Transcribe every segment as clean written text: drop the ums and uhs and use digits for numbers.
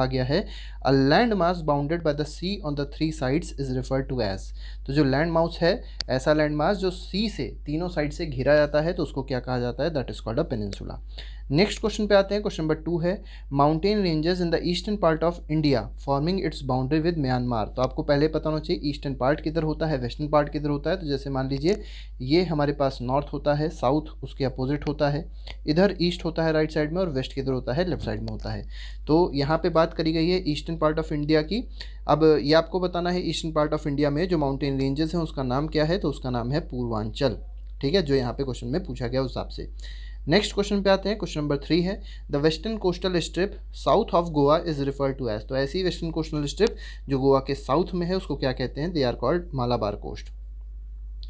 आ गया है a land mass bounded by the sea on the three sides is referred to as. तो जो land mass है, ऐसा लैंड मास जो सी से तीनों साइड से घिरा जाता है, तो उसको क्या कहा जाता है? That is called a peninsula. Next question पे आते हैं। क्वेश्चन नंबर 2 है mountain ranges in the eastern part of India forming it's boundary with Myanmar. तो आपको पहले पता होना चाहिए ईस्टर्न पार्ट किधर होता है, वेस्टर्न पार्ट किधर होता है। तो जैसे मान लीजिए ये हमारे पास नॉर्थ होता है, साउथ उसके अपोजिट होता है, इधर ईस्ट होता है राइट साइड में, और वेस्ट किधर होता है? लेफ्ट साइड में होता है। तो यहाँ पे बात करी गई है ईस्टर्न पार्ट ऑफ इंडिया की। अब ये आपको बताना है ईस्टर्न पार्ट ऑफ इंडिया में जो माउंटेन रेंजेस हैं उसका नाम क्या है? तो उसका नाम है पूर्वांचल। ठीक है, जो यहाँ पे क्वेश्चन में पूछा गया उस हिसाब से। नेक्स्ट क्वेश्चन पे आते हैं। क्वेश्चन नंबर 3 है the western coastal strip south of Goa is refer to as. तो ऐसी वेस्टर्न कोस्टल स्ट्रिप जो गोवा के साउथ में है उसको क्या कहते हैं? They are called Malabar coast.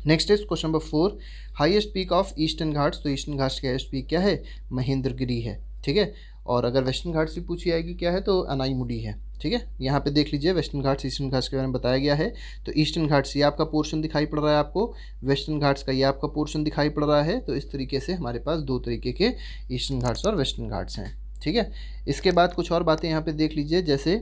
Next is question number 4 highest peak of eastern Ghats. तो ईस्टर्न घाट्स की हाईएस्ट पीक क्या है? महेंद्रगिरी है। ठीक है, और अगर वेस्टर्न घाट्स की पूछी जाएगी क्या है, तो अनाईमुडी है। ठीक है, यहाँ पे देख लीजिए वेस्टर्न घाट्स ईस्टर्न घाट्स के बारे में बताया गया है। तो ईस्टर्न घाट्स ये आपका पोर्शन दिखाई पड़ रहा है आपको, वेस्टर्न घाट्स का ये आपका पोर्शन दिखाई पड़ रहा है। तो इस तरीके से हमारे पास दो तरीके के ईस्टर्न घाट्स और वेस्टर्न घाट्स हैं। ठीक है, इसके बाद कुछ और बातें यहाँ पे देख लीजिए, जैसे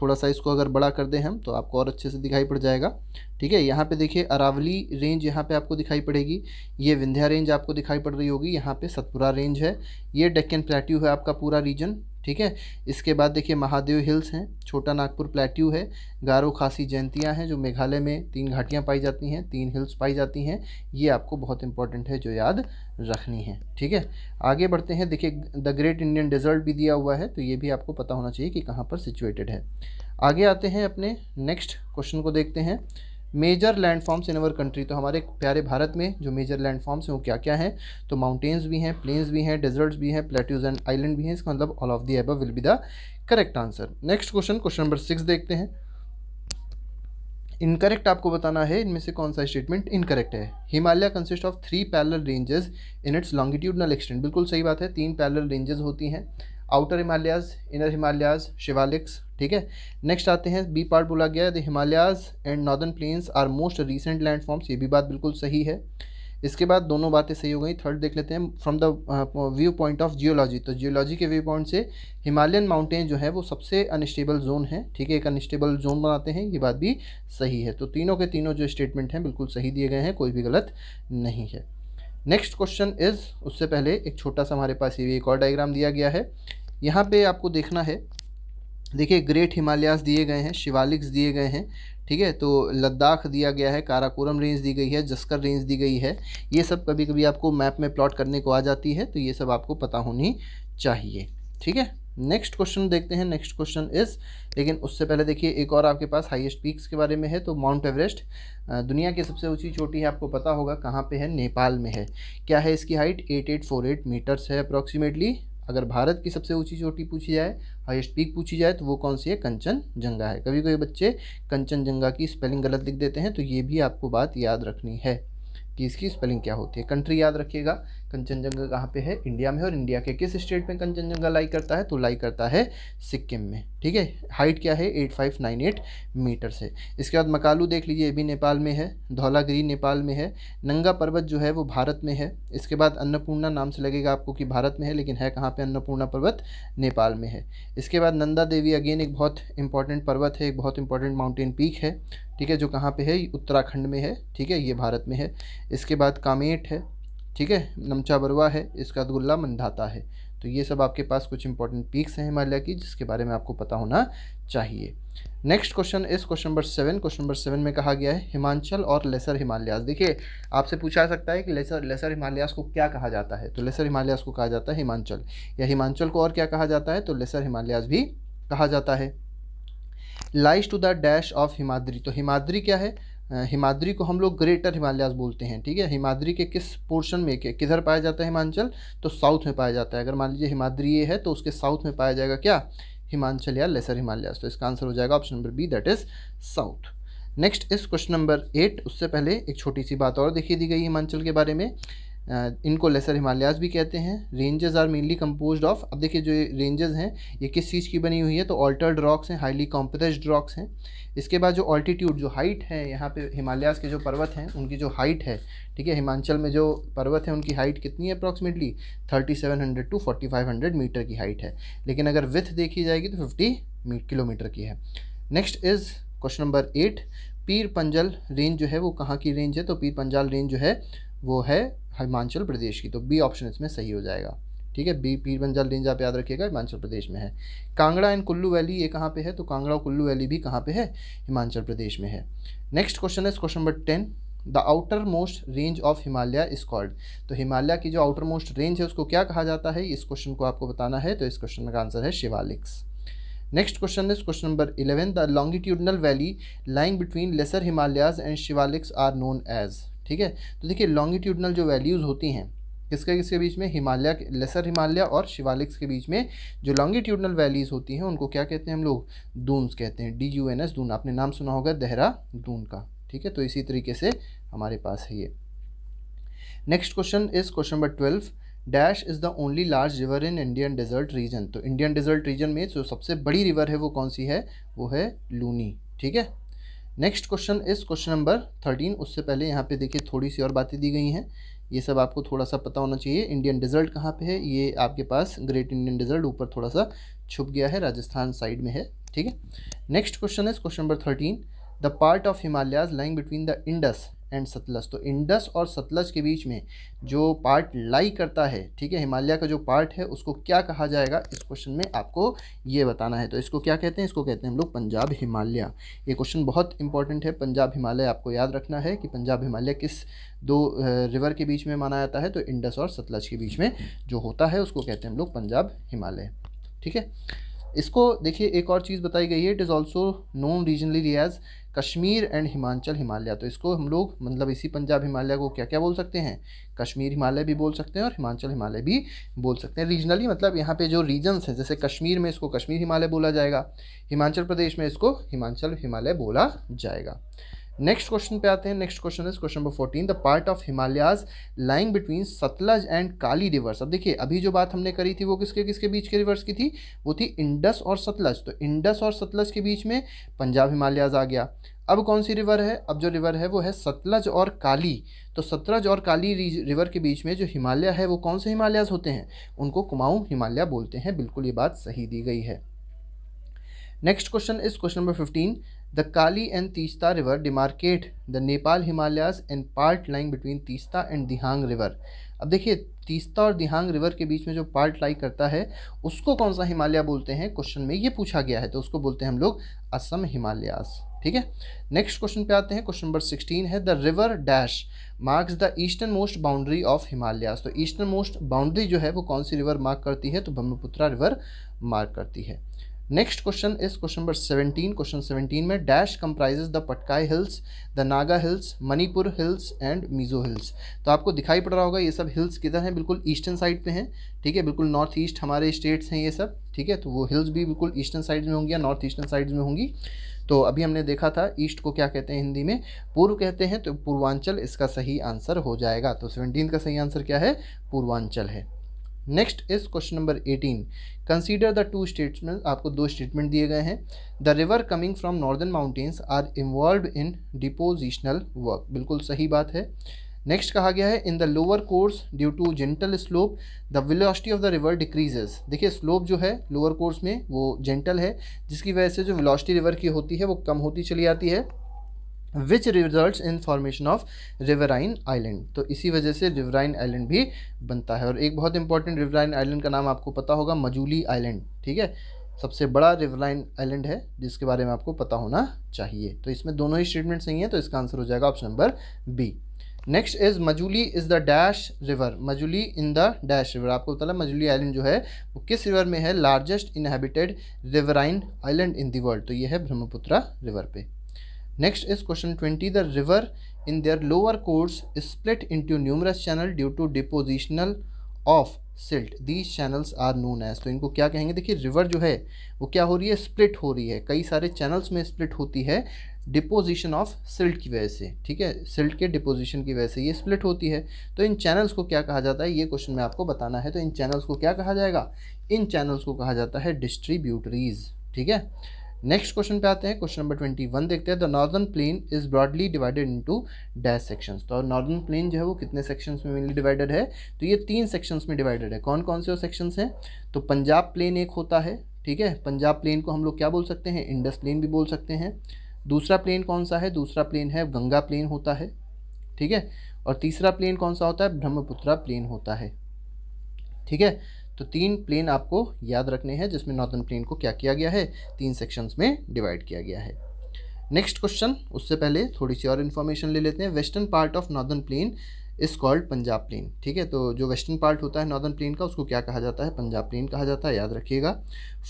थोड़ा सा इसको अगर बड़ा कर दें हम तो आपको और अच्छे से दिखाई पड़ जाएगा। ठीक है, यहाँ पे देखिए अरावली रेंज यहाँ पे आपको दिखाई पड़ेगी, ये विंध्या रेंज आपको दिखाई पड़ रही होगी, यहाँ पे सतपुरा रेंज है, ये डेक्कन प्लेट्यू है आपका पूरा रीजन। ठीक है, इसके बाद देखिए महादेव हिल्स हैं, छोटा नागपुर प्लेट्यू है, गारो खासी जयंतियाँ हैं जो मेघालय में 3 घाटियाँ पाई जाती हैं, 3 हिल्स पाई जाती हैं। ये आपको बहुत इंपॉर्टेंट है जो याद रखनी है। ठीक है, आगे बढ़ते हैं। देखिए द ग्रेट इंडियन डेजर्ट भी दिया हुआ है, तो ये भी आपको पता होना चाहिए कि कहाँ पर सिचुएटेड है। आगे आते हैं, अपने नेक्स्ट क्वेश्चन को देखते हैं। Major landforms in our country. तो हमारे प्यारे भारत में जो मेजर लैंडफॉर्म्स हैं वो क्या क्या हैं? तो माउंटेन्स भी हैं, प्लेन्स भी हैं, डेजर्ट्स भी हैं, प्लेट्यूज एंड आइलैंड भी हैं। इसका मतलब all of the above will be the correct answer. Next question, question number 6 देखते हैं। इनकरेक्ट आपको बताना है इनमें से कौन सा स्टेटमेंट इनकरेक्ट है। Himalaya consist of 3 parallel ranges in its longitudinal extent. बिल्कुल सही बात है, 3 पैरेलल रेंजेस होती हैं, आउटर हिमालयाज, इनर हिमालयाज, शिवालिक्स। ठीक है, नेक्स्ट आते हैं, बी पार्ट बोला गया है the Himalayas and northern plains are most recent landforms. ये भी बात बिल्कुल सही है। इसके बाद दोनों बातें सही हो गई। थर्ड देख लेते हैं, from the view point of geology. तो जियोलॉजी के व्यू पॉइंट से हिमालयन माउंटेन जो है वो सबसे अनस्टेबल जोन है। ठीक है, एक अनस्टेबल जोन बनाते हैं, ये बात भी सही है। तो तीनों के तीनों जो स्टेटमेंट हैं बिल्कुल सही दिए गए हैं, कोई भी गलत नहीं है। नेक्स्ट क्वेश्चन इज, उससे पहले एक छोटा सा हमारे पास ये एक और डायग्राम दिया गया है, यहाँ पे आपको देखना है। देखिए ग्रेट हिमालयास दिए गए हैं, शिवालिक्स दिए गए हैं। ठीक है, तो लद्दाख दिया गया है, काराकोरम रेंज दी गई है, जस्कर रेंज दी गई है। ये सब कभी कभी आपको मैप में प्लॉट करने को आ जाती है, तो ये सब आपको पता होनी चाहिए। ठीक है, नेक्स्ट क्वेश्चन देखते हैं। नेक्स्ट क्वेश्चन इज, लेकिन उससे पहले देखिए एक और आपके पास हाईएस्ट पीक्स के बारे में है। तो माउंट एवरेस्ट दुनिया की सबसे ऊंची चोटी है, आपको पता होगा कहाँ पे है? नेपाल में है। क्या है इसकी हाइट? 8848 मीटर्स है अप्रॉक्सीमेटली। अगर भारत की सबसे ऊंची चोटी पूछी जाए, हाईएस्ट पीक पूछी जाए, तो वो कौन सी है? कंचनजंगा है। कभी कभी बच्चे कंचनजंगा की स्पेलिंग गलत लिख देते हैं, तो ये भी आपको बात याद रखनी है कि इसकी स्पेलिंग क्या होती है। कंट्री याद रखिएगा, कंचनजंगा कहाँ पे है? इंडिया में। और इंडिया के किस स्टेट में कंचनजंगा लाई करता है? तो लाई करता है सिक्किम में। ठीक है, हाइट क्या है? 8598 मीटर से। इसके बाद मकालू देख लीजिए, ये भी नेपाल में है, धौलागिरी नेपाल में है, नंगा पर्वत जो है वो भारत में है। इसके बाद अन्नपूर्णा, नाम से लगेगा आपको कि भारत में है, लेकिन है कहाँ पे? अन्नपूर्णा पर्वत नेपाल में है। इसके बाद नंदा देवी, अगेन एक बहुत इंपॉर्टेंट पर्वत है, एक बहुत इंपॉर्टेंट माउंटेन पीक है। ठीक है, जो कहाँ पे है? उत्तराखंड में है। ठीक है, ये भारत में है। इसके बाद कामेट है। ठीक है, नमचा बरुआ है। इसका बाद गुल्ला मंदाता है। तो ये सब आपके पास कुछ इंपॉर्टेंट पीक्स हैं हिमालय की, जिसके बारे में आपको पता होना चाहिए। नेक्स्ट क्वेश्चन इस क्वेश्चन नंबर 7। क्वेश्चन नंबर 7 में कहा गया है हिमाचल और लेसर हिमालयास। देखिए आपसे पूछा जा सकता है कि लेसर हिमालयास को क्या कहा जाता है? तो लेसर हिमालयास को कहा जाता है हिमाचल, या हिमाचल को और क्या कहा जाता है? तो लेसर हिमालयास भी कहा जाता है। Lies to the dash of Himadri. तो हिमाद्री क्या है? हिमाद्री को हम लोग ग्रेटर हिमालयास बोलते हैं। ठीक है, हिमाद्री के किस पोर्शन में किधर पाया जाता है हिमाचल? तो साउथ में पाया जाता है। अगर मान लीजिए हिमाद्री ये है तो उसके साउथ में पाया जाएगा क्या? हिमाचल या लेसर हिमालयास। तो इसका आंसर हो जाएगा option number B, that is south. Next इस क्वेश्चन नंबर 8। उससे पहले एक छोटी सी बात और देखिए दी गई हिमाचल के बारे में। इनको लेसर हिमालयाज़ भी कहते हैं। Ranges are mainly composed of, अब देखिए जो रेंजेस हैं ये किस चीज़ की बनी हुई है, तो ऑल्टर्ड रॉक्स हैं, हाईली कॉम्प्रेस्ड रॉक्स हैं। इसके बाद जो ऑल्टीट्यूड, जो हाइट है यहाँ पे हिमालयाज़ के जो पर्वत हैं उनकी जो हाइट है, ठीक है, हिमाचल में जो पर्वत है उनकी हाइट कितनी है अप्रॉक्सीमेटली 3700 टू 4500 मीटर की हाइट है, लेकिन अगर विथ देखी जाएगी तो 50 किलोमीटर की है। Next is question number 8, Pir Panjal range जो है वो कहाँ की रेंज है, तो पीर पंजाल रेंज जो है वो है हिमाचल प्रदेश की, तो बी ऑप्शन इसमें सही हो जाएगा, ठीक है। बी पीर पंजाल रेंज आप याद रखिएगा, हिमाचल प्रदेश में है। कांगड़ा एंड कुल्लू वैली ये कहाँ पे है, तो कांगड़ा और कुल्लू वैली भी कहाँ पे है, हिमाचल प्रदेश में है। नेक्स्ट क्वेश्चन है question number 10, the outer most range of Himalaya is called, तो हिमालय की जो आउटर मोस्ट रेंज है उसको क्या कहा जाता है, इस क्वेश्चन को आपको बताना है, तो इस क्वेश्चन का आंसर है Shivaliks. Next question is question number 11, the longitudinal valley lying between lesser Himalayas and Shivaliks are known as, ठीक है। तो देखिए लॉन्गिट्यूडनल जो वैल्यूज़ होती हैं किसके बीच में, हिमालय, लेसर हिमालय और शिवालिक्स के बीच में जो लॉन्गिट्यूडनल वैलीज़ होती हैं उनको क्या कहते हैं हम लोग, दून्स कहते हैं, DUNS, दून, आपने नाम सुना होगा देहरादून का, ठीक है। तो इसी तरीके से हमारे पास है ये। Next question is question number 12, dash is the only large river in Indian desert region, तो इंडियन डेजर्ट रीजन में जो सबसे बड़ी रिवर है वो कौन सी है, वो है लूनी, ठीक है। Next question is question number 13, उससे पहले यहाँ पे देखिए थोड़ी सी और बातें दी गई हैं, ये सब आपको थोड़ा सा पता होना चाहिए। इंडियन डेजर्ट कहाँ पे है, ये आपके पास ग्रेट इंडियन डेजर्ट ऊपर थोड़ा सा छुप गया है, राजस्थान साइड में है, ठीक है। Next question is question number 13, the part of Himalayas lying between the Indus and Sutlej, तो इंडस और सतलज के बीच में जो पार्ट लाई करता है, ठीक है, हिमालय का जो पार्ट है उसको क्या कहा जाएगा, इस क्वेश्चन में आपको ये बताना है। तो इसको क्या कहते हैं, इसको कहते हैं हम लोग पंजाब हिमालय। ये क्वेश्चन बहुत इंपॉर्टेंट है, पंजाब हिमालय आपको याद रखना है कि पंजाब हिमालय किस दो रिवर के बीच में माना जाता है, तो इंडस और सतलज के बीच में जो होता है उसको कहते हैं हम लोग पंजाब हिमालय, ठीक है। इसको देखिए एक और चीज़ बताई गई है, it is also known regionally as Kashmir and Himachal Himalaya, तो इसको हम लोग मतलब इसी पंजाब हिमालय को क्या क्या बोल सकते हैं, कश्मीर हिमालय भी बोल सकते हैं और हिमाचल हिमालय भी बोल सकते हैं। रीजनली मतलब यहाँ पे जो रीजन्स हैं, जैसे कश्मीर में इसको कश्मीर हिमालय बोला जाएगा, हिमाचल प्रदेश में इसको हिमाचल हिमालय बोला जाएगा। नेक्स्ट क्वेश्चन पे आते हैं। Next question is question number 14, the part of Himalayas lying between Sutlej and Kali reverse. अब देखिए अभी जो बात हमने करी थी वो किसके किसके बीच के रिवर्स की थी, वो थी इंडस और सतलज, तो इंडस और सतलज के बीच में पंजाब हिमालयाज आ गया। अब कौन सी रिवर है, अब जो रिवर है वो है सतलज और काली, तो सतलज और काली रिवर के बीच में जो हिमालय है वो कौन से हिमालयाज होते हैं, उनको कुमाऊं हिमालय बोलते हैं, बिल्कुल ये बात सही दी गई है। Next question is question number 15, the Kali and Teesta river demarcate the Nepal Himalayas and part lying between Teesta and Dihang river. अब देखिए तीस्ता और दिहांग रिवर के बीच में जो पार्ट लाई करता है उसको कौन सा हिमालय बोलते हैं, क्वेश्चन में ये पूछा गया है, तो उसको बोलते हैं हम लोग असम हिमालयाज, ठीक है। नेक्स्ट क्वेश्चन पे आते हैं, क्वेश्चन नंबर 16 है, the river dash marks the eastern most boundary of Himalayas, तो ईस्टर्न मोस्ट बाउंड्री जो है वो कौन सी रिवर मार्क करती है, तो ब्रह्मपुत्रा रिवर मार्क करती है। Next question is question number 17, question 17 में dash comprises the Patkai hills, the Naga hills, Manipur hills and Mizo hills. तो आपको दिखाई पड़ रहा होगा ये सब हिल्स किधर हैं, बिल्कुल ईस्टर्न साइड पे हैं, ठीक है, बिल्कुल नॉर्थ ईस्ट हमारे स्टेट्स हैं ये सब, ठीक है, तो वो हिल्स भी बिल्कुल ईस्टर्न साइड में होंगी या नॉर्थ ईस्टर्न साइड में होंगी। तो अभी हमने देखा था ईस्ट को क्या कहते हैं हिंदी में, पूर्व कहते हैं, तो पूर्वांचल इसका सही आंसर हो जाएगा। तो 17 का सही आंसर क्या है, पूर्वांचल है। Next is question number 18, consider the two statement, आपको दो स्टेटमेंट दिए गए हैं, the river coming from northern mountains are involve in depositional work, बिल्कुल सही बात है। नेक्स्ट कहा गया है, in the lower course due to gentle slope the velocity of the river decreases. देखिए स्लोप जो है लोअर कोर्स में वो जेंटल है, जिसकी वजह से जो वेलोसिटी रिवर की होती है वो कम होती चली आती है, which results in formation of riverine island, तो इसी वजह से रिवराइन आइलैंड भी बनता है। और एक बहुत इंपॉर्टेंट रिवराइन आइलैंड का नाम आपको पता होगा, मजूली आइलैंड, ठीक है, सबसे बड़ा रिवराइन आइलैंड है जिसके बारे में आपको पता होना चाहिए। तो इसमें दोनों ही स्टेटमेंट सही हैं, तो इसका आंसर हो जाएगा option number B. Next is Majuli is the dash river, Majuli in the dash river, आपको पता है मजूली आइलैंड जो है वो किस रिवर में है, largest inhabited riverine island in the world, तो ये है ब्रह्मपुत्रा रिवर पे। Next is question 20, the river in their lower course is split into numerous channels due to depositional of silt these channels are known as. तो इनको क्या कहेंगे, देखिए river जो है वो क्या हो रही है, स्प्लिट हो रही है, कई सारे चैनल्स में स्प्लिट होती है डिपोजिशन ऑफ सिल्ट की वजह से, ठीक है, सिल्ट के डिपोजिशन की वजह से ये स्प्लिट होती है। तो इन चैनल्स को क्या कहा जाता है, ये क्वेश्चन में आपको बताना है। तो इन चैनल्स को क्या कहा जाएगा, इन चैनल्स को कहा जाता है डिस्ट्रीब्यूटरीज, ठीक है। नेक्स्ट क्वेश्चन पे आते हैं, क्वेश्चन नंबर 21 देखते हैं। The northern plain is broadly divided into dash sections. तो नॉर्दर्न प्लेन जो है वो कितने सेक्शंस में मेनली डिवाइडेड है, तो ये 3 सेक्शंस में डिवाइडेड है। कौन कौन से वो सेक्शंस हैं, तो पंजाब प्लेन एक होता है, ठीक है, पंजाब प्लेन को हम लोग क्या बोल सकते हैं, इंडस प्लेन भी बोल सकते हैं। दूसरा प्लेन कौन सा है, दूसरा प्लेन है गंगा प्लेन होता है, ठीक है। और तीसरा प्लेन कौन सा होता है, ब्रह्मपुत्रा प्लेन होता है, ठीक है। तो 3 प्लेन आपको याद रखने हैं, जिसमें नॉर्दर्न प्लेन को क्या किया गया है, 3 सेक्शंस में डिवाइड किया गया है। नेक्स्ट क्वेश्चन, उससे पहले थोड़ी सी और इन्फॉर्मेशन ले लेते हैं। Western part of northern plain is called Punjab plain, ठीक है। तो जो वेस्टर्न पार्ट होता है नॉर्दर्न प्लेन का, उसको क्या कहा जाता है, पंजाब प्लेन कहा जाता है, याद रखिएगा।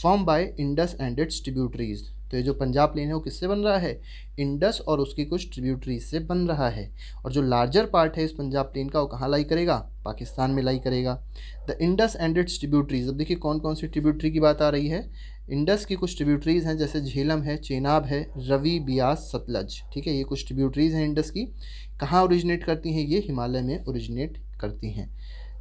Form by Indus and it's tributaries. तो ये जो पंजाब प्लेन है वो किससे बन रहा है, इंडस और उसकी कुछ ट्रिब्यूटरीज से बन रहा है। और जो लार्जर पार्ट है इस पंजाब प्लेन का, वो कहाँ लाई करेगा, पाकिस्तान में लाई करेगा। The Indus and it's tributaries, अब देखिए कौन कौन सी ट्रिब्यूटरी की बात आ रही है। इंडस की कुछ ट्रिब्यूटरीज हैं, जैसे झेलम है, चेनाब है, रवि, बियास, सतलज, ठीक है, ये कुछ ट्रिब्यूटरीज हैं इंडस की। कहाँ ओरिजिनेट करती हैं, ये हिमालय में ओरिजिनेट करती हैं।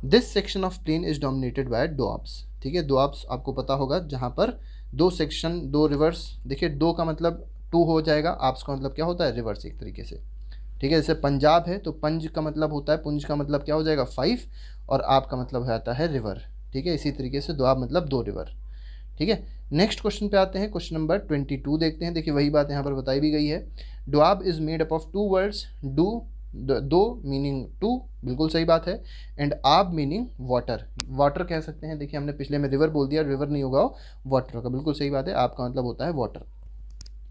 This section of plain is dominated by doabs, ठीक है। डोआब्स आपको पता होगा, जहाँ पर 2 सेक्शन 2 रिवर्स, देखिए 2 का मतलब 2 हो जाएगा, आप्स का मतलब क्या होता है, रिवर्स एक तरीके से, ठीक है। जैसे पंजाब है तो पंज का मतलब होता है, पुंज का मतलब क्या हो जाएगा 5, और आप का मतलब आता है रिवर, ठीक है। इसी तरीके से दोआब मतलब 2 रिवर, ठीक है। नेक्स्ट क्वेश्चन पे आते हैं, क्वेश्चन नंबर 22 देखते हैं। देखिए वही बात यहाँ पर बताई भी गई है। Doab is made up of 2 words, दो मीनिंग 2, बिल्कुल सही बात है, एंड आब मीनिंग वाटर, वाटर कह सकते हैं। देखिए हमने पिछले में रिवर बोल दिया, रिवर नहीं होगा, वाटर का, बिल्कुल सही बात है, आपका मतलब होता है वाटर।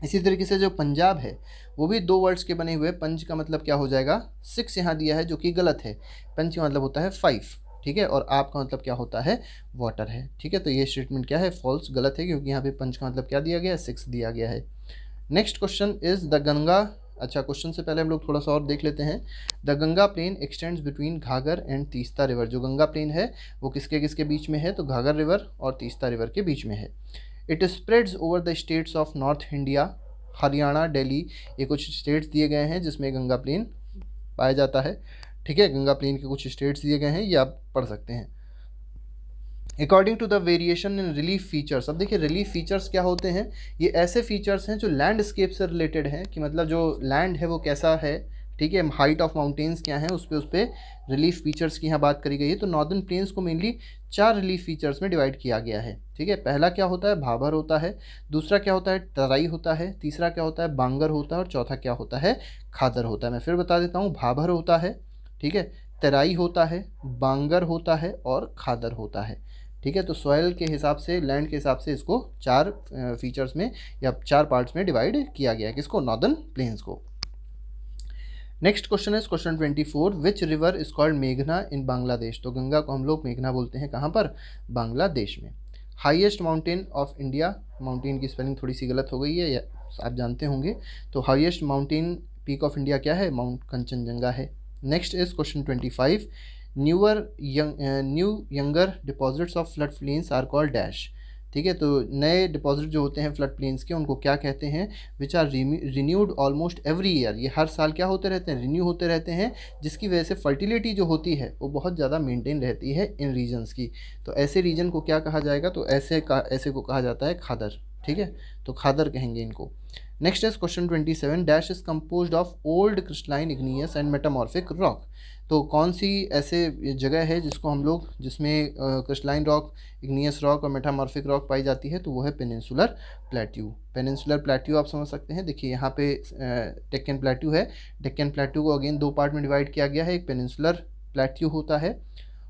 इसी तरीके से जो पंजाब है वो भी 2 वर्ड्स के बने हुए, पंज का मतलब क्या हो जाएगा 6 यहाँ दिया है, जो कि गलत है, पंज का मतलब होता है 5, ठीक है, और आपका मतलब क्या होता है, वाटर है, ठीक है। तो ये स्टेटमेंट क्या है, फॉल्स, गलत है, क्योंकि यहाँ पे पंच का मतलब क्या दिया गया है, 6 दिया गया है। Next question is the Ganga, अच्छा क्वेश्चन से पहले हम लोग थोड़ा सा और देख लेते हैं। The Ganga plain extends between Ghaggar and Teesta river. जो गंगा प्लेन है वो किसके किसके बीच में है, तो घाघर रिवर और तीस्ता रिवर के बीच में है। It spreads over the states of north India, Haryana, Delhi, ये कुछ स्टेट्स दिए गए हैं जिसमें गंगा प्लेन पाया जाता है, ठीक है। गंगा प्लेन के कुछ स्टेट्स दिए गए हैं, ये आप पढ़ सकते हैं। According to the variation in relief features, अब देखिए रिलीफ फीचर्स क्या होते हैं, ये ऐसे फीचर्स हैं जो लैंडस्केप से रिलेटेड हैं, कि मतलब जो लैंड है वो कैसा है, ठीक है, हाइट ऑफ माउंटेन्स क्या हैं, उस पर रिलीफ फीचर्स की यहाँ बात करी गई है। तो नॉर्दर्न प्लेन्स को मेनली 4 रिलीफ फीचर्स में डिवाइड किया गया है, ठीक है। पहला क्या होता है, भाबर होता है, दूसरा क्या होता है, तराई होता है, तीसरा क्या होता है, बांगर होता है, और चौथा क्या होता है, खादर होता है। मैं फिर बता देता हूँ, भाबर होता है, ठीक है, तराई होता है, बांगर होता है, और खादर होता है, ठीक है। तो सॉइल के हिसाब से, लैंड के हिसाब से इसको 4 फीचर्स में या 4 पार्ट्स में डिवाइड किया गया है, किसको, नॉर्दर्न प्लेन्स को। नेक्स्ट क्वेश्चन है question 24, which river is called मेघना इन बांग्लादेश। तो गंगा को हम लोग मेघना बोलते हैं, कहाँ पर, बांग्लादेश में। Highest mountain of India, mountain की स्पेलिंग थोड़ी सी गलत हो गई है, या आप जानते होंगे। तो highest mountain peak of India क्या है, माउंट कंचनजंगा है। Next is question 25, new younger deposits of flood plains are called dash, ठीक है। तो नए डिपॉजिट जो होते हैं फ्लड प्लेन्स के, उनको क्या कहते हैं, which are renewed almost every year, ये हर साल क्या होते रहते हैं, रिन्यू होते रहते हैं, जिसकी वजह से फर्टिलिटी जो होती है वो बहुत ज़्यादा मेंटेन रहती है इन रीजन्स की। तो ऐसे रीजन को क्या कहा जाएगा, तो ऐसे को कहा जाता है खादर, ठीक है, तो खादर कहेंगे इनको। Next is question 27, dash is composed of old crystalline igneous and metamorphic rock. तो कौन सी ऐसे जगह है जिसको हम लोग, जिसमें क्रिस्टलाइन रॉक, इग्नियस रॉक और मेटामॉर्फिक रॉक पाई जाती है, तो वो है पेनिनसुलर प्लेट्यू। पेनिनसुलर प्लेट्यू आप समझ सकते हैं, देखिए यहाँ पे डेक्कन प्लेट्यू है, डेक्कन प्लेट्यू को अगेन 2 पार्ट में डिवाइड किया गया है, एक पेनिनसुलर प्लेट्यू होता है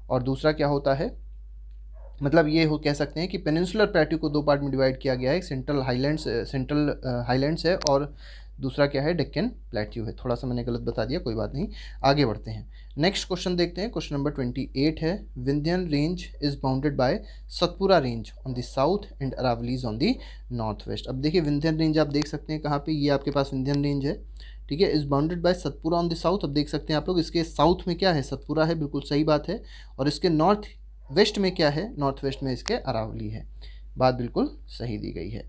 और दूसरा क्या होता है, मतलब ये हो कह सकते हैं कि पेनिनसुलर प्लेट्यू को 2 पार्ट में डिवाइड किया गया है, एक सेंट्रल हाईलैंड्स है और दूसरा क्या है, डेक्कन प्लेट्यू है। थोड़ा सा मैंने गलत बता दिया, कोई बात नहीं, आगे बढ़ते हैं। नेक्स्ट क्वेश्चन देखते हैं, क्वेश्चन नंबर 28 है, Vindhyan range is bounded by Satpura range on the south and Aravallis on the north west. अब देखिए विंध्यन रेंज आप देख सकते हैं कहाँ पे, ये आपके पास विंध्यन रेंज है, ठीक है, is bounded by Satpura on the south. अब देख सकते हैं आप लोग, इसके साउथ में क्या है, सतपुरा है, बिल्कुल सही बात है, और इसके नॉर्थ वेस्ट में क्या है, नॉर्थ वेस्ट में इसके अरावली है। बात बिल्कुल सही दी गई है।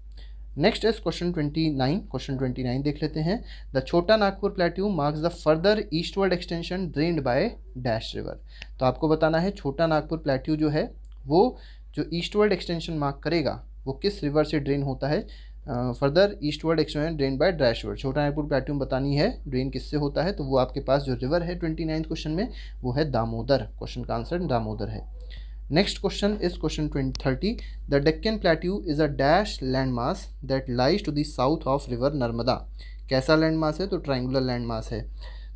Next is question 29। क्वेश्चन 29 देख लेते हैं। द छोटा Nagpur plateau marks the further eastward extension drained by dash river. तो आपको बताना है छोटा नागपुर प्लेट्यू जो है वो जो ईस्टवर्ड एक्सटेंशन मार्क करेगा वो किस रिवर से ड्रेन होता है। Further eastward extension drain by dash river. छोटा नागपुर प्लेट्यू बतानी है ड्रेन किससे होता है, तो वो आपके पास जो रिवर है 29 क्वेश्चन में वो है दामोदर। क्वेश्चन का आंसर दामोदर है। Next question is question 30. The Deccan Plateau is a dash landmass that lies to the south of river Narmada. कैसा landmass है, तो triangular landmass है।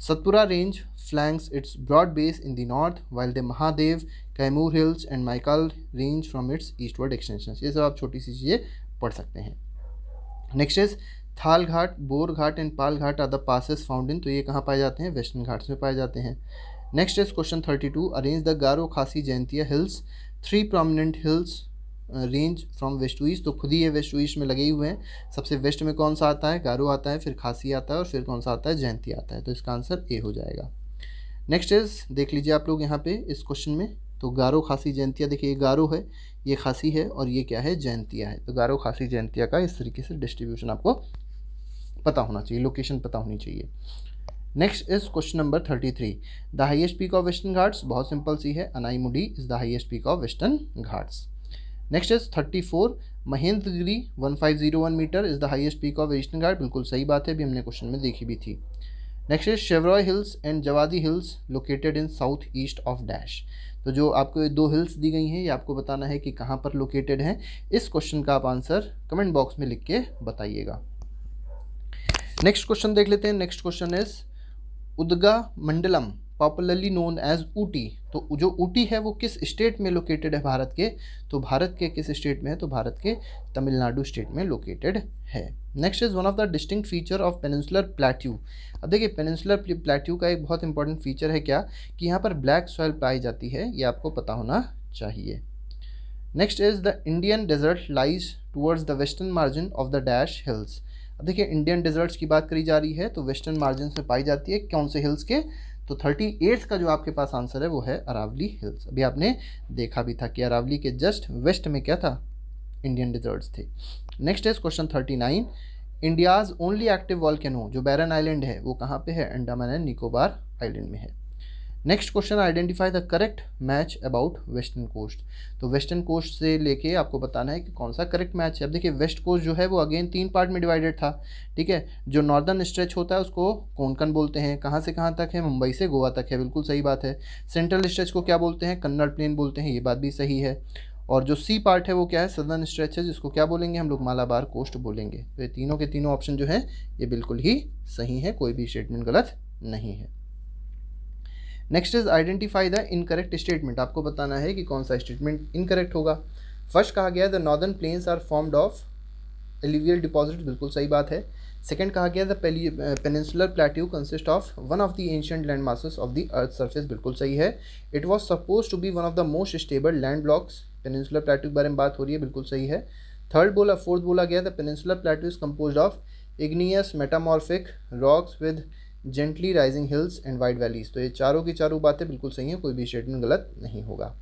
Satpura range flanks its broad base in the north, while the Mahadev, Kaimur Hills and Maikal range from its eastward extensions. ये सब आप छोटी सी चीज़ें पढ़ सकते हैं। Next is Thal Ghat, Bhor Ghat and Pal Ghat are the passes found in। तो ये कहाँ पाए जाते हैं, वेस्टर्न घाट्स में पाए जाते हैं। Next is question 32। Arrange the Garo Khasi Jaintia hills. 3 prominent hills range from west to east. तो खुद ही ये वेस्ट टू ईस्ट में लगे ही हुए हैं। सबसे वेस्ट में कौन सा आता है, गारो आता है, फिर खासी आता है और फिर कौन सा आता है, जयंती आता है। तो इसका आंसर ए हो जाएगा। नेक्स्ट इज देख लीजिए आप लोग यहाँ पे इस क्वेश्चन में, तो गारो खासी जयंतिया, देखिए ये गारो है, ये खासी है और ये क्या है, जयंतिया है। तो गारो खासी जयंतिया का इस तरीके से डिस्ट्रीब्यूशन आपको पता होना चाहिए, लोकेशन पता होनी चाहिए। Next is question number 33। The highest peak of western Ghats, बहुत सिंपल सी है, Anaimudi is the highest peak of western Ghats. Next is 34। Mahendragiri 1501 metre is the highest peak of western Ghat. बिल्कुल सही बात है, अभी हमने क्वेश्चन में देखी भी थी। Next is Shevaroy hills and Javadi hills located in south east of dash. तो जो आपको ये 2 हिल्स दी गई हैं ये आपको बताना है कि कहाँ पर लोकेटेड हैं। इस क्वेश्चन का आप आंसर कमेंट बॉक्स में लिख के बताइएगा। नेक्स्ट क्वेश्चन देख लेते हैं। Next question is Udhagamandalam popularly known as Ooty. तो जो ऊटी है वो किस स्टेट में लोकेटेड है भारत के, तो भारत के किस स्टेट में है, तो भारत के तमिलनाडु स्टेट में लोकेटेड है। Next is one of the distinct feature of peninsular plateau. अब देखिए पेनिनसुलर प्लेट्यू का एक बहुत इंपॉर्टेंट फीचर है क्या, कि यहाँ पर ब्लैक सॉइल पाई जाती है, ये आपको पता होना चाहिए। Next is the Indian desert lies towards the western margin of the dash hills. अब देखिए इंडियन डेजर्ट्स की बात करी जा रही है तो वेस्टर्न मार्जिन में पाई जाती है कौन से हिल्स के, तो 38 का जो आपके पास आंसर है वो है अरावली हिल्स। अभी आपने देखा भी था कि अरावली के जस्ट वेस्ट में क्या था, इंडियन डेजर्ट्स थे। Next is question 39। India's only active volcano, जो बैरन आइलैंड है वो कहाँ पे है, अंडमान एंड निकोबार आइलैंड में है। Next question identify the correct match about western coast. तो वेस्टर्न कोस्ट से लेके आपको बताना है कि कौन सा करेक्ट मैच है। अब देखिए वेस्ट कोस्ट जो है वो अगेन 3 पार्ट में डिवाइडेड था, ठीक है। जो नॉर्दर्न स्ट्रेच होता है उसको कोंकण बोलते हैं, कहाँ से कहाँ तक है, मुंबई से गोवा तक है, बिल्कुल सही बात है। सेंट्रल स्ट्रेच को क्या बोलते हैं, कन्नड़ प्लेन बोलते हैं, ये बात भी सही है। और जो सी पार्ट है वो क्या है, सदर्न स्ट्रेच है, जिसको क्या बोलेंगे हम लोग, मालाबार कोस्ट बोलेंगे। तो ये तीनों के तीनों ऑप्शन जो है ये बिल्कुल ही सही है, कोई भी स्टेटमेंट गलत नहीं है। Next is identify the incorrect statement. आपको बताना है कि कौन सा स्टेटमेंट इनकरेक्ट होगा। फर्स्ट कहा गया the northern plains are formed of alluvial deposit, बिल्कुल सही बात है। सेकंड कहा गया the peninsular plateau consist of one of the ancient land masses of the earth surface, बिल्कुल सही है। It was suppose to be one of the most stable land blocks, peninsular plateau के बारे में बात हो रही है, बिल्कुल सही है। फोर्थ बोला गया the peninsular plateau is composed of igneous metamorphic rocks with gently rising hills and wide valleys. तो ये चारों की चारों बातें बिल्कुल सही हैं, कोई भी स्टेटमेंट गलत नहीं होगा।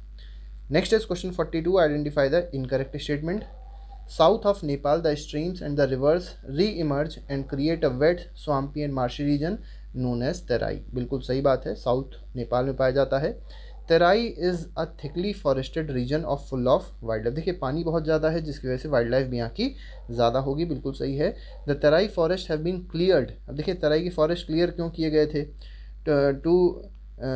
Next is question 42। Identify the incorrect statement. South of Nepal the streams and the rivers reemerge and create a wet swampy and marshy region known as Terai, बिल्कुल सही बात है, साउथ नेपाल में पाया जाता है। Terai is a thickly forested region of full of wild life. देखिए पानी बहुत ज़्यादा है जिसकी वजह से वाइल्ड लाइफ भी यहाँ की ज़्यादा होगी, बिल्कुल सही है। The Terai forest have been cleared. अब देखिए तेराई की फॉरेस्ट क्लियर क्यों किए गए थे,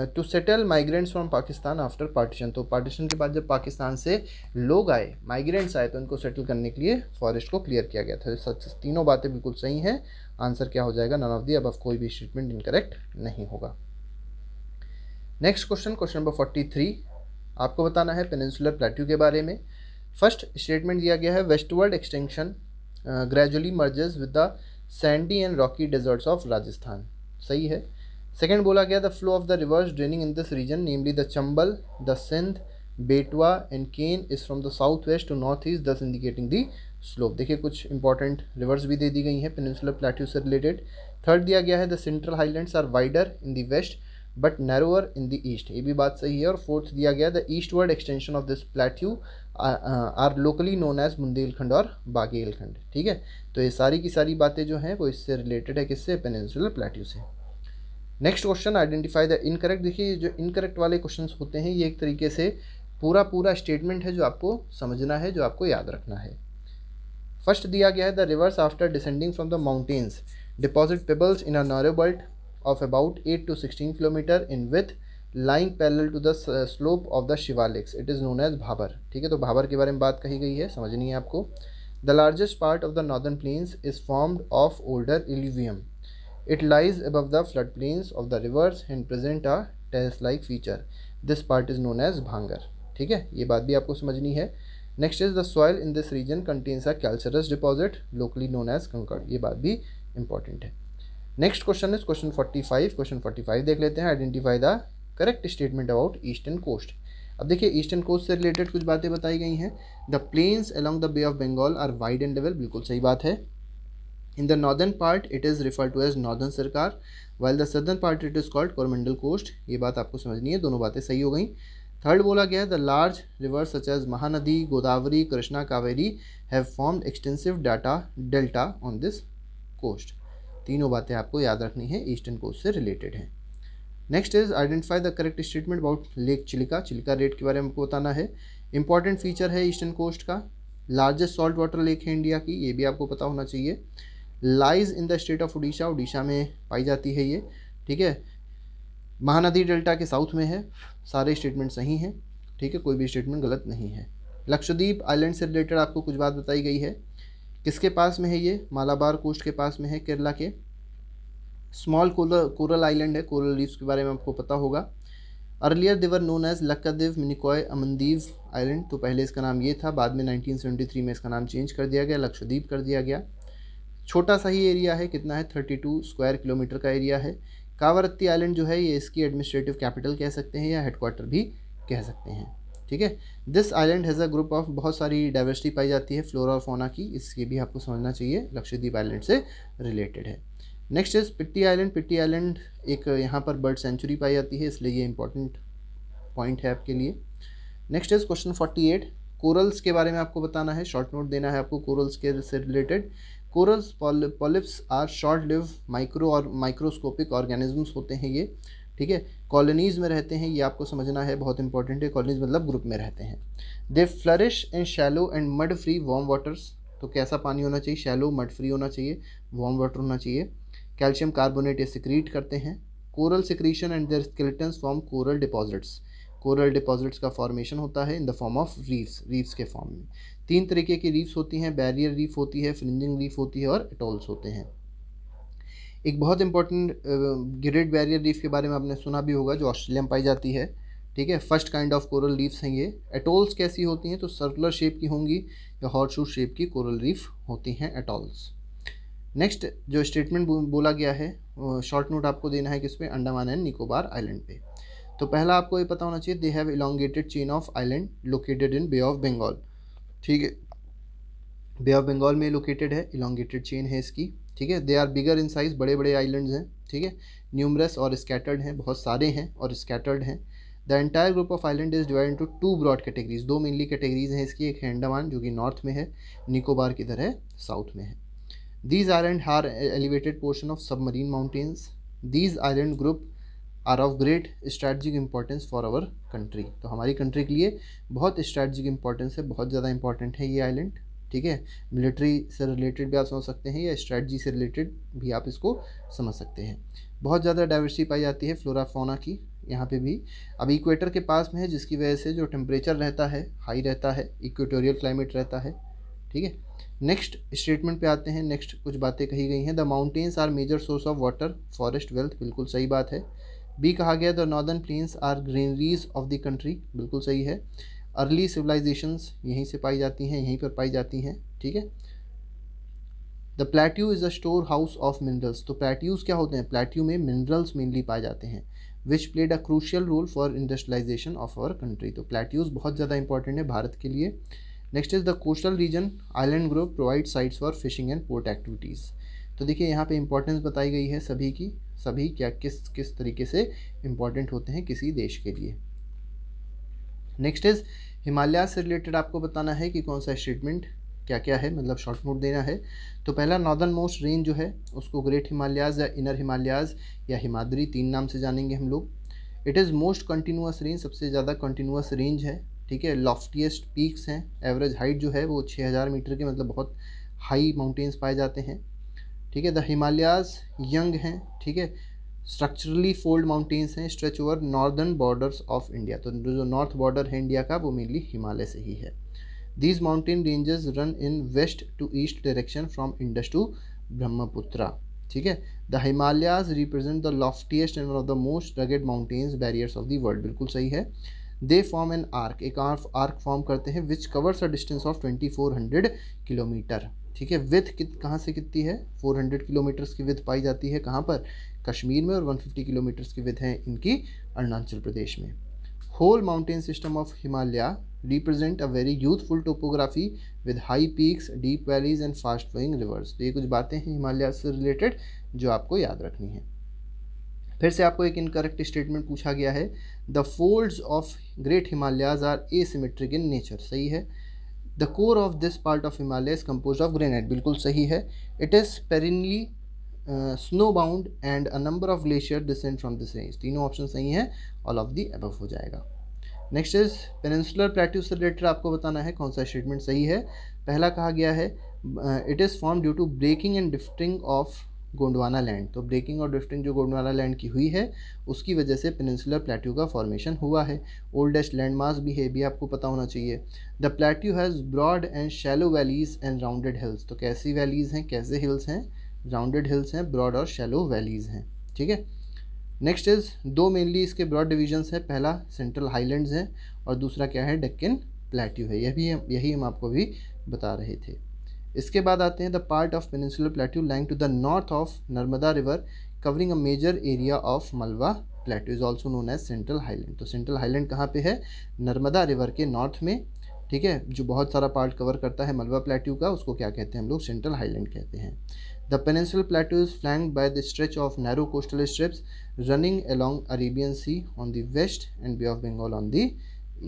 to settle migrants from Pakistan after partition. तो पार्टीशन के बाद जब पाकिस्तान से लोग आए, माइग्रेंट्स आए, तो उनको सेटल करने के लिए फॉरेस्ट को क्लियर किया गया था। सच तीनों बातें बिल्कुल सही हैं। आंसर क्या हो जाएगा, नन ऑफ दी अबव, कोई भी स्टेटमेंट इनकरेक्ट नहीं होगा। Next question, question number 43। आपको बताना है पेनिनसुलर प्लेट्यू के बारे में। फर्स्ट स्टेटमेंट दिया गया है westward extension gradually merges with the sandy and rocky deserts of Rajasthan, सही है। सेकेंड बोला गया the flow of the rivers draining in this region namely the Chambal, the Sindh, Betwa and Ken is from the south west to north east thus indicating the slope. देखिए कुछ important rivers भी दे दी गई हैं पेनिनसुलर प्लेट्यू से रिलेटेड। थर्ड दिया गया है the central highlands are wider in the west but narrower in the east, ये भी बात सही है। और फोर्थ दिया गया the eastward extension of this plateau are locally known as Bundelkhand और बागेलखंड। ठीक है, तो ये सारी की सारी बातें जो हैं वो इससे रिलेटेड है, किससे, पेनिनसुलर प्लेट्यू से। Next question, identify the incorrect. देखिए जो इनकरेक्ट वाले क्वेश्चंस होते हैं ये एक तरीके से पूरा स्टेटमेंट है जो आपको समझना है, जो आपको याद रखना है। फर्स्ट दिया गया है the rivers after descending from the mountains deposit pebbles in a narrow belt of about 8 to 16 kilometre in with lying parallel to the slope of the Shivaliks, it is known as Bhabar. ठीक है, तो भाबर के बारे में बात कही गई है, समझनी है आपको। The largest part of the northern plains is formed of older alluvium, it lies above the floodplains of the rivers and present a terrace-like feature. This part is known as bhangar. ठीक है, ये बात भी आपको समझनी है। Next is the soil in this region contains a calcareous deposit locally known as kankar, ये बात भी इंपॉर्टेंट है। Next question is question 45। Question 45 देख लेते हैं, identify the correct statement about eastern coast. अब देखिए ईस्टर्न कोस्ट से रिलेटेड कुछ बातें बताई गई हैं। The plains along the bay of Bengal are wide and level, बिल्कुल सही बात है। In the northern part it is referred to as northern Sarkar, while the southern part it is called Coromandel coast, ये बात आपको समझनी है, दोनों बातें सही हो गई। थर्ड बोला गया the large rivers such as Mahanadi, Godavari, Krishna, Kaveri have formed extensive delta on this coast. तीनों बातें आपको याद रखनी है, ईस्टर्न कोस्ट से रिलेटेड है। Next is identify the correct statement about lake Chilika. Chilika lake के बारे में आपको बताना है। इंपॉर्टेंट फीचर है ईस्टर्न कोस्ट का, लार्जेस्ट सॉल्ट वाटर लेक है इंडिया की, ये भी आपको पता होना चाहिए। Lies in the state of Orissa, Orissa में पाई जाती है ये। ठीक है, महानदी डेल्टा के साउथ में है। सारे स्टेटमेंट सही हैं। ठीक है, कोई भी स्टेटमेंट गलत नहीं है। लक्षद्वीप आइलैंड से रिलेटेड आपको कुछ बात बताई गई है। किसके पास में है ये, मालाबार कोस्ट के पास में है, केरला के। स्मॉल कोरल आइलैंड है, कोरल रीफ्स के बारे में आपको पता होगा। अर्लियर देवर नोन एज लक्काद्वीप, मिनिकॉय, अमनदीव आइलैंड, तो पहले इसका नाम ये था, बाद में 1973 में इसका नाम चेंज कर दिया गया, लक्षद्वीप कर दिया गया। छोटा सा ही एरिया है, कितना है, 32 स्क्वायर किलोमीटर का एरिया है। कावरत्ती आइलैंड जो है ये इसकी एडमिनिस्ट्रेटिव कैपिटल कह सकते हैं या हेडक्वार्टर भी कह सकते हैं। ठीक है, this island has a group of, बहुत सारी डाइवर्सिटी पाई जाती है फ्लोरा और फौना की, इसकी भी आपको समझना चाहिए, लक्षद्वीप आइलैंड से रिलेटेड है। Next is Pitti island. Pitti island एक यहाँ पर बर्ड सेंचुरी पाई जाती है, इसलिए ये इंपॉर्टेंट पॉइंट है आपके लिए। Next is question 48। कोरल्स के बारे में आपको बताना है, शॉर्ट नोट देना है आपको कोरल्स के से related. Corals polyps are short live micro और माइक्रोस्कोपिक ऑर्गेनिजम्स होते हैं ये। ठीक है, कॉलोनीज में रहते हैं, ये आपको समझना है, बहुत इंपॉर्टेंट है। कॉलोनीज मतलब ग्रुप में रहते हैं। They flourish in shallow and mud free warm waters, तो कैसा पानी होना चाहिए, शैलो मड फ्री होना चाहिए, वार्म वाटर होना चाहिए। कैल्शियम कार्बोनेट ये सिक्रीट करते हैं। Coral secretion and their skeletons form coral deposits, coral deposits का फॉर्मेशन होता है in the form of reefs के फॉर्म में। 3 तरीके की रीफ्स होती हैं, बैरियर रीफ होती है, फ्रिंजिंग रीफ होती है और एटोल्स होते हैं। एक बहुत इंपॉर्टेंट ग्रेट बैरियर रीफ के बारे में आपने सुना भी होगा, जो ऑस्ट्रेलिया में पाई जाती है। ठीक है, first kind of coral reefs हैं ये। एटोल्स कैसी होती हैं, तो सर्कुलर शेप की होंगी या हॉर्सशू शेप की कोरल रीफ होती हैं एटोल्स। नेक्स्ट जो स्टेटमेंट बोला गया है, शॉर्ट नोट आपको देना है किस पे, अंडमान एंड निकोबार आइलैंड पे। तो पहला आपको ये पता होना चाहिए, they have elongated chain of island located in bay of Bengal. ठीक है, बे ऑफ बंगाल में लोकेटेड है, इलोंगेटेड चेन है इसकी। ठीक है, they are bigger in size, बड़े बड़े आइलैंड्स हैं। ठीक है, न्यूमरस और स्कैटर्ड हैं, बहुत सारे हैं और स्कैटर्ड हैं। The entire group of island is divide into 2 broad categories, 2 mainly categories हैं इसकी। एक है अंडमान जो कि नॉर्थ में है, निकोबार किधर है, साउथ में है। These island are elevated portion of submarine mountains. These island group are of great strategic importance for our country, तो हमारी कंट्री के लिए बहुत स्ट्रैटेजिक इंपॉर्टेंस है, बहुत ज़्यादा इंपॉर्टेंट है ये आइलैंड। ठीक है, मिलिट्री से रिलेटेड भी आप समझ सकते हैं या स्ट्रैटेजी से रिलेटेड भी आप इसको समझ सकते हैं। बहुत ज़्यादा डाइवर्सिटी पाई जाती है फ्लोरा फौना की यहाँ पे भी। अब इक्वेटर के पास में है, जिसकी वजह से जो टेम्परेचर रहता है हाई रहता है, इक्वेटोरियल क्लाइमेट रहता है। ठीक है, नेक्स्ट स्टेटमेंट पे आते हैं। नेक्स्ट कुछ बातें कही गई हैं, the mountains are major source of water forest wealth, बिल्कुल सही बात है। बी कहा गया the northern plains are greeneries of the country, बिल्कुल सही है। अर्ली सिविलाइजेशंस यहीं से पाई जाती हैं, यहीं पर पाई जाती हैं। ठीक है, the plateau is a store house of minerals, तो प्लेट्यूज क्या होते हैं, प्लेट्यू में मिनरल्स मेनली पाए जाते हैं, which played a crucial role for industrialisation of our country, तो प्लेट्यूज बहुत ज़्यादा इंपॉर्टेंट है भारत के लिए। Next is the coastal region island group provide sites for fishing and port activities, तो देखिए यहाँ पे इम्पोर्टेंस बताई गई है सभी की, सभी क्या किस किस तरीके से इम्पोर्टेंट होते हैं किसी देश के लिए। नेक्स्ट इज हिमालय से रिलेटेड आपको बताना है कि कौन सा स्टेटमेंट क्या क्या है, मतलब शॉर्ट नोट देना है। तो पहला नॉर्दर्न मोस्ट रेंज जो है उसको ग्रेट हिमालयाज़ या इनर हिमालयाज़ या हिमाद्री, 3 नाम से जानेंगे हम लोग। It is most continuous range, सबसे ज़्यादा कंटिन्यूअस रेंज है, ठीक है। लॉफ्टीएस्ट पीक्स हैं, एवरेज हाइट जो है वो 6000 मीटर के, मतलब बहुत हाई माउंटेन्स पाए जाते हैं, ठीक है। द हिमालयाज़ यंग हैं, ठीक है। स्ट्रक्चरली फोल्ड माउंटेन्स हैं, stretch over northern borders of India, तो जो नॉर्थ बॉर्डर है इंडिया का वो मेनली हिमालय से ही है। These mountain ranges run in west to east direction from Indus to Brahmaputra, ठीक है। The Himalayas represent the loftiest and one of the most rugged mountains barriers of the world, बिल्कुल सही है। They form an arc, एक arc form करते हैं which covers a distance of 2400 kilometre, ठीक है। विथ कहाँ से कितनी है, 400 किलोमीटर्स की विथ पाई जाती है कहाँ पर, कश्मीर में, और 150 किलोमीटर्स की विथ है इनकी अरुणाचल प्रदेश में। Whole mountain system of Himalaya represent a very youthful topography with high peaks, deep valleys and fast flowing rivers। तो ये कुछ बातें हैं हिमालय से रिलेटेड जो आपको याद रखनी है। फिर से आपको एक इनकरेक्ट स्टेटमेंट पूछा गया है, the folds of great Himalayas are asymmetric in nature, सही है। The core of this part of Himalaya is composed of granite, बिल्कुल सही है। It is perennially snow bound and a number of glacier descend from this range, तीनों option सही हैं, all of the above हो जाएगा। नेक्स्ट इज पेनिनसुलर प्लेट्यू से related आपको बताना है कौन सा स्टेटमेंट सही है। पहला कहा गया है it is form due to breaking and drifting of Gondwana land, तो ब्रेकिंग और ड्रिफ्टिंग जो गोंडवाना लैंड की हुई है उसकी वजह से पेनिनसुलर प्लेट्यू का फॉर्मेशन हुआ है। ओल्डेस्ट लैंडमास भी है, भी आपको पता होना चाहिए। The plateau has broad and shallow valleys and rounded hills, तो कैसी वैलीज हैं, कैसे हिल्स हैं, राउंडेड हिल्स हैं, ब्रॉड और शैलो वैलीज हैं, ठीक है। नेक्स्ट इज़ दो मेनली इसके ब्रॉड डिविजन्स हैं, पहला सेंट्रल हाईलैंड्स है और दूसरा क्या है, डेक्कन प्लेट्यू है, यही हम आपको भी बता रहे थे। इसके बाद आते हैं the part of peninsular plateau lying to the north of Narmada river covering a major area of Malwa plateau is also known as central highland. तो सेंट्रल हाईलैंड कहाँ पे है, नर्मदा रिवर के नॉर्थ में, ठीक है, जो बहुत सारा पार्ट कवर करता है मलवा प्लेट्यू का, उसको क्या कहते हैं हम लोग, सेंट्रल हाईलैंड कहते हैं। The peninsular plateau is flanked by the stretch of narrow coastal strips running along Arabian Sea on the west and Bay of Bengal on the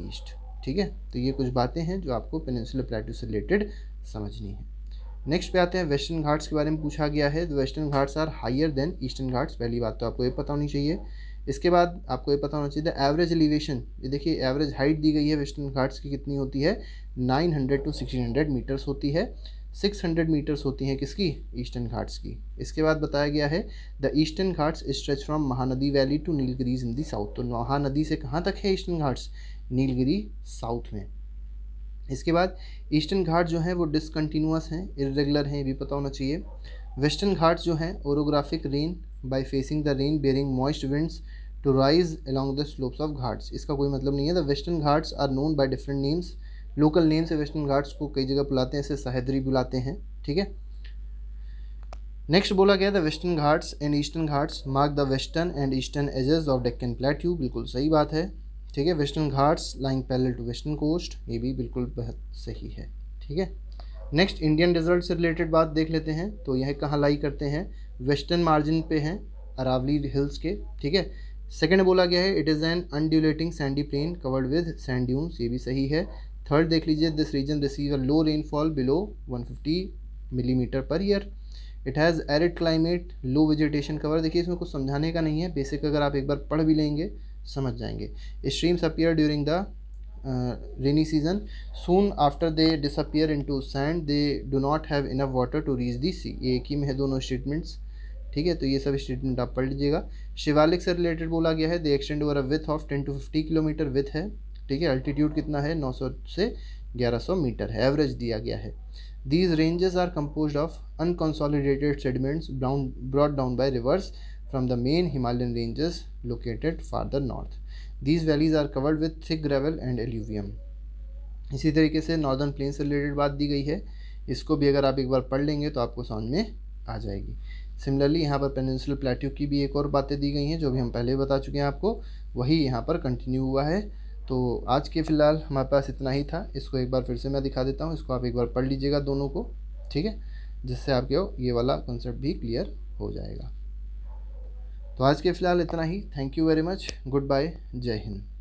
east, ठीक है। तो ये कुछ बातें हैं जो आपको पेनिनसुलर प्लेट्यू से रिलेटेड समझनी है। नेक्स्ट पे आते हैं वेस्टर्न घाट्स के बारे में पूछा गया है। The western Ghats are higher than eastern Ghats, पहली बात तो आपको ये पता होनी चाहिए। इसके बाद आपको ये पता होना चाहिए द एवरेज एलिवेशन, ये देखिए एवरेज हाइट दी गई है वेस्टर्न घाट्स की कितनी होती है, 900 to 1600 मीटर्स होती है। 600 मीटर्स होती हैं किसकी, ईस्टर्न घाट्स की। इसके बाद बताया गया है the eastern Ghats stretch from Mahanadi valley to Nilgiris in the south, तो महानदी से कहाँ तक है ईस्टर्न घाट्स, नीलगिरी साउथ में। इसके बाद ईस्टर्न घाट जो हैं वो डिसकंटिन्यूअस हैं, इरेगुलर हैं, ये भी पता होना चाहिए। वेस्टर्न घाट्स जो हैं orographic rain by facing the rain bearing moist winds to rise along the slopes of Ghats, इसका कोई मतलब नहीं है। The western Ghats are known by different names, local name से वेस्टर्न घाट्स को कई जगह बुलाते हैं, इसे सह्याद्री बुलाते हैं, ठीक है। नेक्स्ट बोला गया the western Ghats and eastern Ghats mark the western and eastern edges of Deccan plateau, बिल्कुल सही बात है, ठीक है। Western Ghats lying parallel to western coast, ये भी बिल्कुल बहुत सही है, ठीक है। नेक्स्ट इंडियन डेजर्ट से रिलेटेड बात देख लेते हैं, तो यह कहाँ लाई करते हैं, वेस्टर्न मार्जिन पे हैं अरावली हिल्स के, ठीक है। सेकंड बोला गया है it is an undulating sandy plain covered with sand dunes, ये भी सही है। थर्ड देख लीजिए this region receive a low rainfall below 150 millimetre per year. It has arid climate, low vegetation cover, देखिए इसमें कुछ समझाने का नहीं है, बेसिक अगर आप एक बार पढ़ भी लेंगे समझ जाएंगे। Streams appear during the rainy season, soon after they disappear into sand, they do not have enough water to reach the sea, ये एक ही में है दोनों स्टेटमेंट्स, ठीक है। तो ये सब स्टेटमेंट आप पढ़ लीजिएगा। शिवालिक से रिलेटेड बोला गया है दे extend over a width of 10 to 50 kilometre with है, ठीक है। अल्टीट्यूड कितना है, 900 से 1100 मीटर है, एवरेज दिया गया है। These ranges are composed of unconsolidated sediments brought down by rivers from the main Himalayan ranges located farther north. These valleys are covered with thick gravel and alluvium. इसी तरीके से नॉर्दर्न प्लेन से related बात दी गई है, इसको भी अगर आप एक बार पढ़ लेंगे तो आपको समझ में आ जाएगी। सिमिलरली यहाँ पर पेनिनसुलर प्लेट्यू की भी एक और बातें दी गई हैं जो भी हम पहले बता चुके हैं आपको, वही यहाँ पर कंटिन्यू हुआ है। तो आज के फ़िलहाल हमारे पास इतना ही था, इसको एक बार फिर से मैं दिखा देता हूँ, इसको आप एक बार पढ़ लीजिएगा दोनों को, ठीक है। जिससे आपके ये वाला कंसेप्ट भी क्लियर हो जाएगा। तो आज के फ़िलहाल इतना ही। Thank you very much. Good bye. Jai Hind.